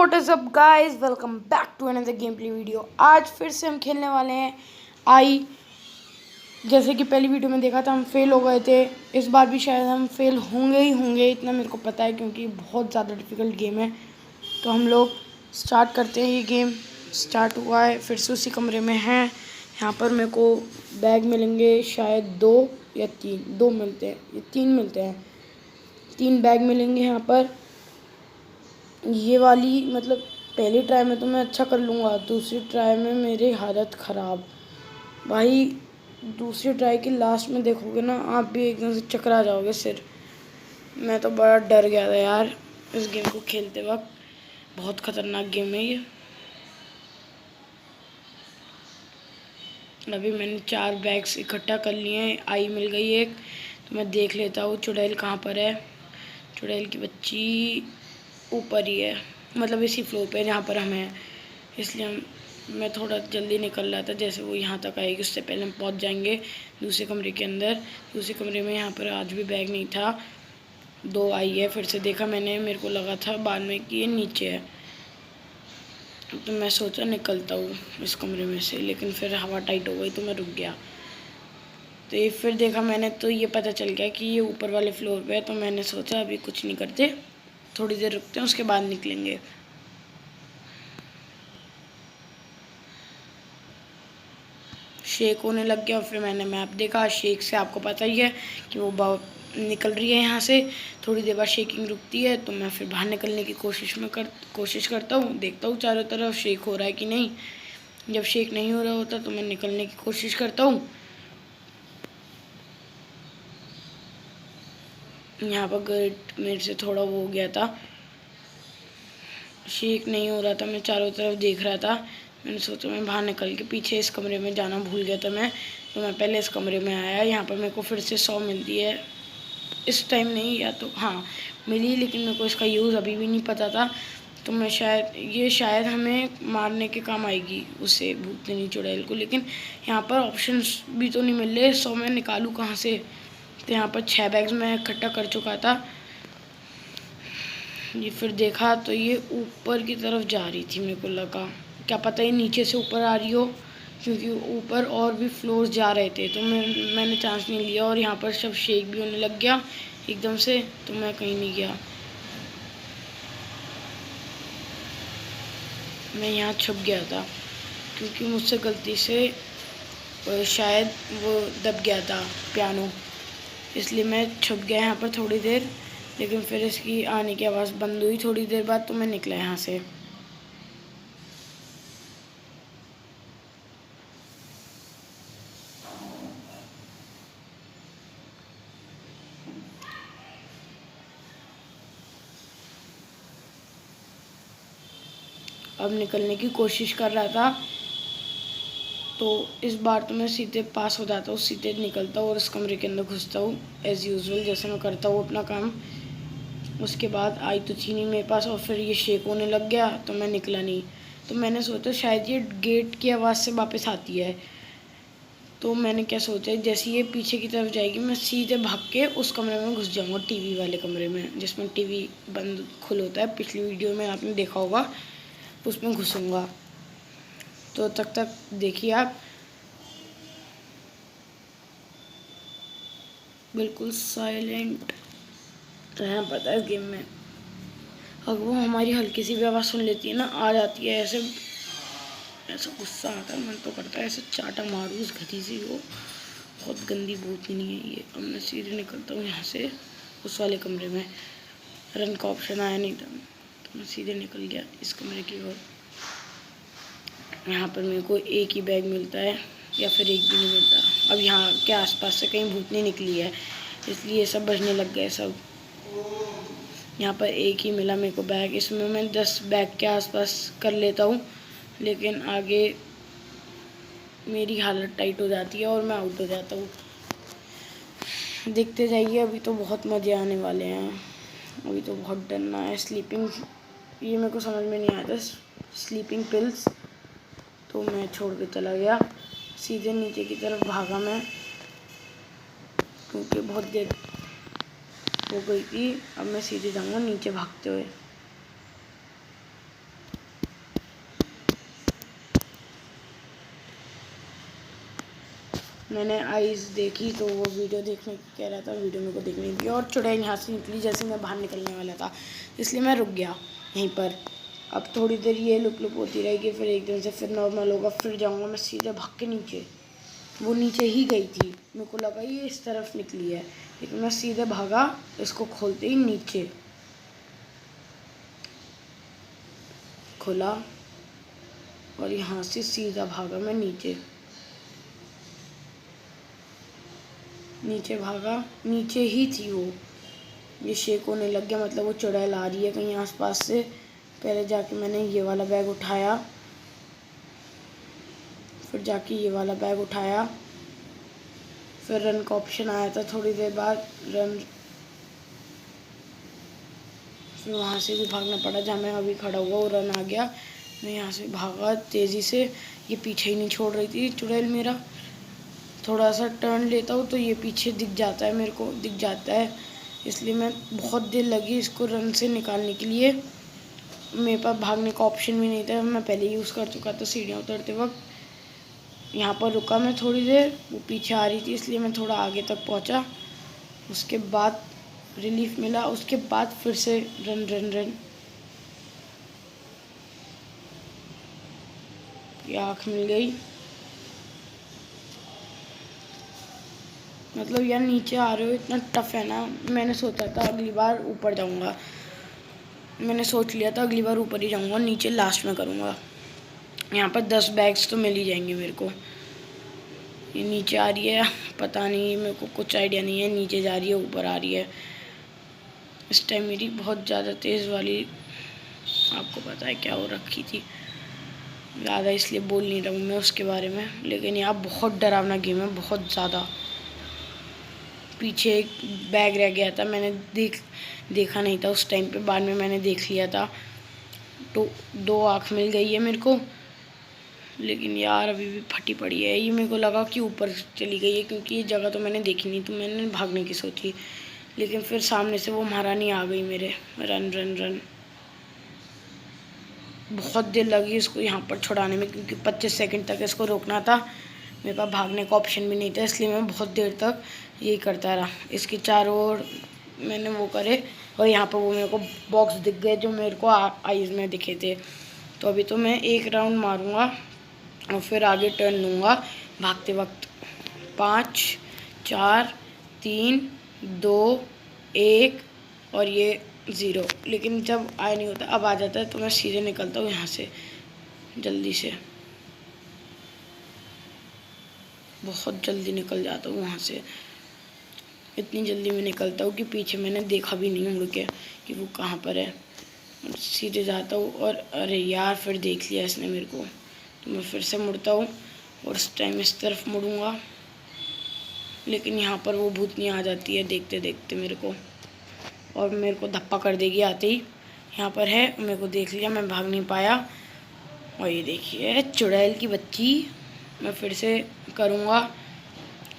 What is up guys, welcome back to another game play video. आज फिर से हम खेलने वाले हैं आई। जैसे कि पहली वीडियो में देखा था हम फेल हो गए थे, इस बार भी शायद हम फेल होंगे ही होंगे, इतना मेरे को पता है क्योंकि बहुत ज़्यादा डिफ़िकल्ट गेम है। तो हम लोग स्टार्ट करते हैं। ये गेम स्टार्ट हुआ है, फिर से उसी कमरे में हैं। यहाँ पर मेरे को बैग मिलेंगे शायद 2 या 3, 2 मिलते हैं या 3 मिलते हैं। 3 बैग मिलेंगे यहाँ पर। ये वाली मतलब पहली ट्राई में तो मैं अच्छा कर लूँगा, दूसरी ट्राई में मेरी हालत ख़राब। भाई दूसरी ट्राई की लास्ट में देखोगे ना, आप भी एकदम से चकरा जाओगे सिर। मैं तो बड़ा डर गया था यार इस गेम को खेलते वक्त। बहुत ख़तरनाक गेम है ये। अभी मैंने 4 बैग्स इकट्ठा कर लिए हैं। आई मिल गई एक, तो मैं देख लेता हूँ चुड़ैल कहाँ पर है। चुड़ैल की बच्ची ऊपर ही है, मतलब इसी फ्लोर पे जहाँ पर हम हैं। इसलिए मैं थोड़ा जल्दी निकल रहा था, जैसे वो यहाँ तक आएगी उससे पहले हम पहुँच जाएंगे दूसरे कमरे के अंदर। दूसरे कमरे में यहाँ पर आज भी बैग नहीं था। 2 आई है, फिर से देखा मैंने, मेरे को लगा था बाद में कि ये नीचे है, तो मैं सोचा निकलता हूँ इस कमरे में से, लेकिन फिर हवा टाइट हो गई तो मैं रुक गया। तो ये फिर देखा मैंने तो ये पता चल गया कि ये ऊपर वाले फ्लोर पे है, तो मैंने सोचा अभी कुछ नहीं करते, थोड़ी देर रुकते हैं, उसके बाद निकलेंगे। शेक होने लग गया और फिर मैंने मैप देखा। शेक से आपको पता ही है कि वो निकल रही है यहाँ से। थोड़ी देर बाद शेकिंग रुकती है, तो मैं फिर बाहर निकलने की कोशिश करता हूँ, देखता हूँ चारों तरफ शेक हो रहा है कि नहीं। जब शेक नहीं हो रहा होता तो मैं निकलने की कोशिश करता हूँ। यहाँ पर गेट मेरे से थोड़ा वो हो गया था, शेक नहीं हो रहा था, मैं चारों तरफ देख रहा था। मैंने सोचा मैं बाहर निकल के पीछे इस कमरे में जाना भूल गया था तो मैं पहले इस कमरे में आया। यहाँ पर मेरे को फिर से 100 मिलती है इस टाइम, नहीं या तो हाँ मिली, लेकिन मेरे को इसका यूज़ अभी भी नहीं पता था। तो मैं शायद हमें मारने के काम आएगी उसे, भूतनी चुड़ैल को। लेकिन यहाँ पर ऑप्शंस भी तो नहीं मिल रहे, 100 मैं निकालूँ कहाँ से। तो यहाँ पर 6 बैग्स मैं इकट्ठा कर चुका था। ये फिर देखा तो ये ऊपर की तरफ जा रही थी, मेरे को लगा क्या पता ये नीचे से ऊपर आ रही हो, क्योंकि ऊपर और भी फ्लोर्स जा रहे थे। तो मैंने चांस नहीं लिया, और यहाँ पर सब शेक भी होने लग गया एकदम से, तो मैं कहीं नहीं गया। मैं यहाँ छुप गया था क्योंकि मुझसे गलती से शायद वो दब गया था पियानो, इसलिए मैं छुप गया यहाँ पर थोड़ी देर। लेकिन फिर इसकी आने की आवाज़ बंद हुई थोड़ी देर बाद, तो मैं निकला यहाँ से। अब निकलने की कोशिश कर रहा था, तो इस बार तो मैं सीधे पास हो जाता हूँ, सीधे निकलता हूँ और इस कमरे के अंदर घुसता हूँ एज़ यूजुअल, जैसे मैं करता हूँ अपना काम। उसके बाद आई तो थी नहीं मेरे पास, और फिर ये शेक होने लग गया, तो मैं निकला नहीं। तो मैंने सोचा शायद ये गेट की आवाज़ से वापस आती है। तो मैंने क्या सोचा, जैसे ये पीछे की तरफ जाएगी मैं सीधे भाग के उस कमरे में घुस जाऊँगा, टीवी वाले कमरे में, जिसमें टीवी बंद खुल होता है। पिछली वीडियो में आपने देखा होगा, उसमें घुसूँगा। तो तक देखिए आप, बिल्कुल साइलेंट रहना पड़ता है इस गेम में। अगर वो हमारी हल्की सी भी आवाज़ सुन लेती है ना, आ जाती है ऐसे, ऐसा गुस्सा आता है, मन तो करता है ऐसे चाटा मारूँ उस घटी सी को। बहुत गंदी भूतनी है ये। अब मैं सीधे निकलता हूँ यहाँ से उस वाले कमरे में। रन का ऑप्शन आया नहीं था, तो मैं सीधे निकल गया इस कमरे की ओर। यहाँ पर मेरे को एक ही बैग मिलता है, या फिर एक भी नहीं मिलता। अब यहाँ के आसपास से कहीं भूतनी निकली है, इसलिए सब बजने लग गए सब। यहाँ पर एक ही मिला मेरे को बैग, इसमें मैं 10 बैग के आसपास कर लेता हूँ, लेकिन आगे मेरी हालत टाइट हो जाती है और मैं आउट हो जाता हूँ। देखते जाइए, अभी तो बहुत मज़े आने वाले हैं। अभी तो बहुत डरना है। स्लीपिंग, ये मेरे को समझ में नहीं आया था, स्लीपिंग पिल्स, तो मैं छोड़ के चला गया। सीधे नीचे की तरफ भागा मैं, क्योंकि बहुत देर हो गई थी। अब मैं सीधे जाऊँगा नीचे भागते हुए। मैंने आइज़ देखी तो वो वीडियो देखने कह रहा था, वीडियो मेरे को देखने दी और चुड़ैल यहाँ से निकली जैसे मैं बाहर निकलने वाला था, इसलिए मैं रुक गया यहीं पर। अब थोड़ी देर ये लुक लुक होती रहेगी, फिर एकदम से फिर नॉर्मल होगा, फिर जाऊँगा मैं सीधे भाग के नीचे। वो नीचे ही गई थी, मेरे को लगा ये इस तरफ निकली है, लेकिन मैं सीधे भागा इसको खोलते ही नीचे। खोला और यहाँ से सीधा भागा मैं नीचे। नीचे भागा, नीचे ही थी वो। ये शेक होने लग गया, मतलब वो चुड़ैल आ रही है कहीं आसपास से। पहले जाके मैंने ये वाला बैग उठाया, फिर जाके ये वाला बैग उठाया, फिर रन का ऑप्शन आया था थोड़ी देर बाद, रन। फिर वहाँ से भी भागना पड़ा, जहाँ मैं अभी खड़ा हुआ वो रन आ गया। मैं यहाँ से भागा तेज़ी से, ये पीछे ही नहीं छोड़ रही थी चुड़ैल मेरा। थोड़ा सा टर्न लेता हूँ तो ये पीछे दिख जाता है, मेरे को दिख जाता है, इसलिए मैं बहुत देर लगी इसको रन से निकालने के लिए। मेरे पास भागने का ऑप्शन भी नहीं था, मैं पहले यूज़ कर चुका था सीढ़ियाँ उतरते वक्त। यहाँ पर रुका मैं थोड़ी देर, वो पीछे आ रही थी इसलिए मैं थोड़ा आगे तक पहुँचा। उसके बाद रिलीफ मिला, उसके बाद फिर से रन रन रन। ये आँख मिल गई। मतलब यार नीचे आ रहे हो इतना टफ है ना। मैंने सोचा था अगली बार ऊपर जाऊंगा, मैंने सोच लिया था अगली बार ऊपर ही जाऊंगा, नीचे लास्ट में करूंगा। यहाँ पर 10 बैग्स तो मिल ही जाएंगे मेरे को। ये नीचे आ रही है, पता नहीं, मेरे को कुछ आइडिया नहीं है नीचे जा रही है ऊपर आ रही है। इस टाइम मेरी बहुत ज़्यादा तेज़ वाली, आपको पता है क्या हो रखी थी, ज़्यादा इसलिए बोल नहीं रहा हूँ मैं उसके बारे में। लेकिन यहाँ बहुत डरावना गेम है, बहुत ज़्यादा। पीछे एक बैग रह गया था, मैंने देखा नहीं था उस टाइम पे, बाद में मैंने देख लिया था। तो 2 आँख मिल गई है मेरे को, लेकिन यार अभी भी फटी पड़ी है। ये मेरे को लगा कि ऊपर चली गई है, क्योंकि ये जगह तो मैंने देखी नहीं, तो मैंने भागने की सोची, लेकिन फिर सामने से वो महारानी आ गई मेरे। Run run run. बहुत देर लगी इसको यहाँ पर छुड़ाने में, क्योंकि 25 सेकंड तक इसको रोकना था। मेरे पास भागने का ऑप्शन भी नहीं था, इसलिए मैं बहुत देर तक यही करता रहा। इसके चारों ओर मैंने वो करे, और यहाँ पर वो मेरे को बॉक्स दिख गए जो मेरे को आइज़ में दिखे थे। तो अभी तो मैं एक राउंड मारूंगा और फिर आगे टर्न लूँगा भागते वक्त। 5 4 3 2 1 और ये 0। लेकिन जब आया नहीं होता, अब आ जाता है, तो मैं सीधे निकलता हूँ यहाँ से जल्दी से, बहुत जल्दी निकल जाता हूँ वहाँ से। इतनी जल्दी मैं निकलता हूँ कि पीछे मैंने देखा भी नहीं मुड़ के कि वो कहाँ पर है। सीधे जाता हूँ और अरे यार फिर देख लिया इसने मेरे को, तो मैं फिर से मुड़ता हूँ और इस टाइम इस तरफ मुड़ूँगा। लेकिन यहाँ पर वो भूतनी आ जाती है देखते देखते मेरे को, और मेरे को धप्पा कर देगी आते ही। यहाँ पर है, मेरे को देख लिया, मैं भाग नहीं पाया। और ये देखिए चुड़ैल की बच्ची। मैं फिर से करूँगा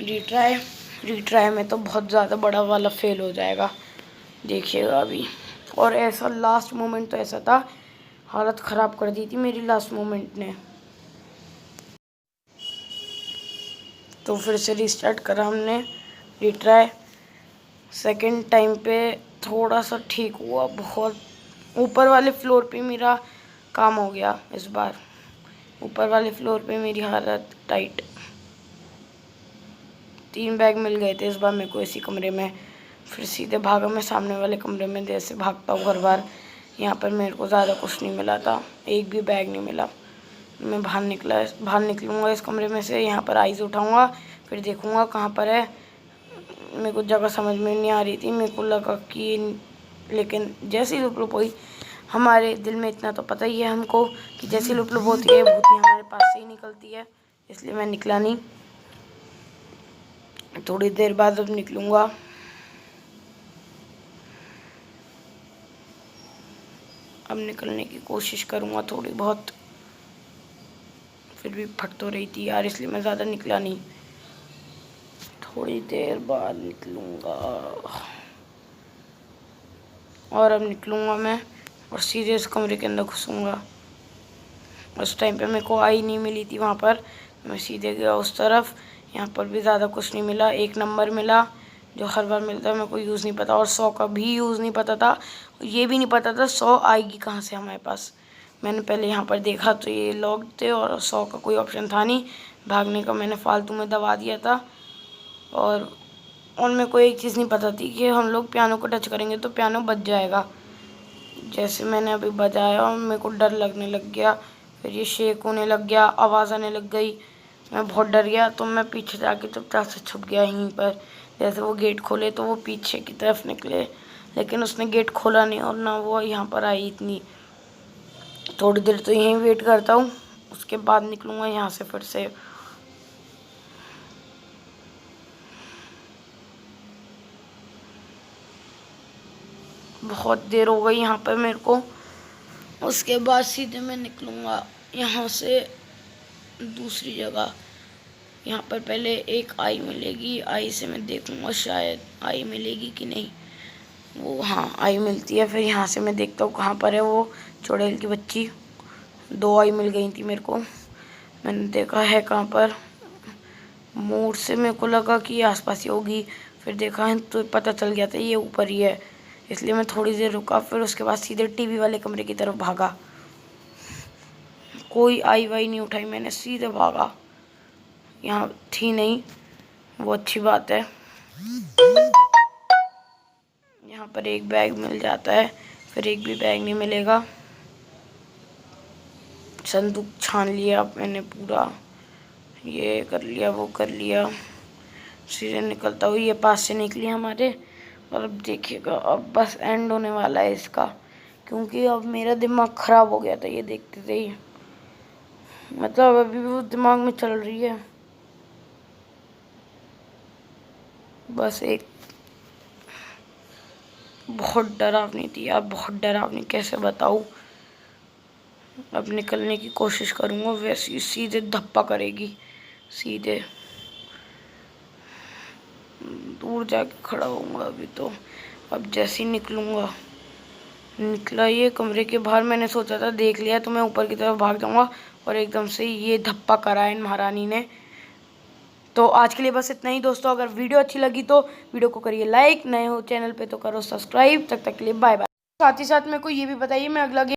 रिट्राई में तो बहुत ज़्यादा बड़ा वाला फेल हो जाएगा, देखिएगा अभी। और ऐसा लास्ट मोमेंट तो ऐसा था, हालत ख़राब कर दी थी मेरी लास्ट मोमेंट ने। तो फिर से रिस्टार्ट करा हमने रिट्राई। सेकंड टाइम पे थोड़ा सा ठीक हुआ, बहुत ऊपर वाले फ्लोर पे मेरा काम हो गया इस बार। ऊपर वाले फ्लोर पे मेरी हालत टाइट। 3 बैग मिल गए थे इस बार मेरे को इसी कमरे में। फिर सीधे भागा मैं सामने वाले कमरे में, जैसे भागता हूँ हर बार। यहाँ पर मेरे को ज़्यादा कुछ नहीं मिला था, एक भी बैग नहीं मिला। मैं बाहर निकलूँगा इस कमरे में से। यहाँ पर आइज़ उठाऊँगा, फिर देखूँगा कहाँ पर है। मेरे को जगह समझ में नहीं आ रही थी, मेरे को लगा कि, लेकिन जैसी लुप लुप हुई, हमारे दिल में इतना तो पता ही है हमको कि जैसी लुप लुप होती है भूतनी हमारे पास से ही निकलती है, इसलिए मैं निकला नहीं। थोड़ी देर बाद अब निकलूँगा। अब निकलने की कोशिश करूँगा थोड़ी बहुत, फिर भी फट तो रही थी यार, इसलिए मैं ज़्यादा निकला नहीं। थोड़ी देर बाद निकलूँगा और अब निकलूँगा मैं और सीधे इस कमरे के अंदर घुसूँगा। उस टाइम पे मेरे को आई नहीं मिली थी वहाँ पर, मैं सीधे गया उस तरफ। यहाँ पर भी ज़्यादा कुछ नहीं मिला। 1 नंबर मिला जो हर बार मिलता है, मेरे को यूज़ नहीं पता, और 100 का भी यूज़ नहीं पता था। ये भी नहीं पता था 100 आएगी कहाँ से हमारे पास। मैंने पहले यहाँ पर देखा तो ये लॉक थे और 100 का कोई ऑप्शन था नहीं। भागने का मैंने फालतू में दबा दिया था। और मेरे को एक चीज़ नहीं पता थी कि हम लोग पियानो को टच करेंगे तो पियानो बज जाएगा। जैसे मैंने अभी बजाया और मेरे को डर लगने लग गया, फिर ये शेक होने लग गया, आवाज़ आने लग गई, मैं बहुत डर गया। तो मैं पीछे जाके चुपचाप से छुप गया यहीं पर। जैसे वो गेट खोले तो वो पीछे की तरफ निकले, लेकिन उसने गेट खोला नहीं और ना वो यहाँ पर आई। इतनी थोड़ी देर तो यहीं वेट करता हूँ, उसके बाद निकलूँगा यहाँ से फिर से। बहुत देर हो गई यहाँ पर मेरे को। उसके बाद सीधे मैं निकलूँगा यहाँ से दूसरी जगह। यहाँ पर पहले एक आई मिलेगी, आई से मैं देखूँगा शायद आई मिलेगी कि नहीं। वो हाँ आई मिलती है। फिर यहाँ से मैं देखता हूँ कहाँ पर है वो चुड़ैल की बच्ची। 2 आई मिल गई थी मेरे को, मैंने देखा है कहाँ पर। मोड़ से मेरे को लगा कि आसपास ही होगी, फिर देखा है तो पता चल गया था ये ऊपर ही है, इसलिए मैं थोड़ी देर रुका। फिर उसके बाद सीधे टीवी वाले कमरे की तरफ भागा। कोई आई वाई नहीं उठाई, मैंने सीधे भागा। यहाँ थी नहीं, वो अच्छी बात है। यहाँ पर एक बैग मिल जाता है, फिर एक भी बैग नहीं मिलेगा। संदूक छान लिया मैंने पूरा, ये कर लिया वो कर लिया। सीधे निकलता हुई ये पास से निकली हमारे। और अब देखिएगा अब बस एंड होने वाला है इसका, क्योंकि अब मेरा दिमाग ख़राब हो गया था ये देखते थे ही। मतलब अभी भी वो दिमाग में चल रही है। बस एक बहुत डरावनी थी यार, बहुत डरावनी, कैसे बताऊँ। अब निकलने की कोशिश करूँगा, वैसे सीधे धप्पा करेगी, सीधे दूर जाके खड़ा होऊंगा अभी तो। अब जैसे ही निकला ये कमरे के बाहर, मैंने सोचा था देख लिया तो मैं ऊपर की तरफ भाग जाऊंगा, और एकदम से ये धप्पा करा इन महारानी ने। तो आज के लिए बस इतना ही दोस्तों। अगर वीडियो अच्छी लगी तो वीडियो को करिए लाइक, नए हो चैनल पे तो करो सब्सक्राइब। तब तक के लिए बाय बाय। साथ ही साथ मेरे को ये भी बताइए मैं अगला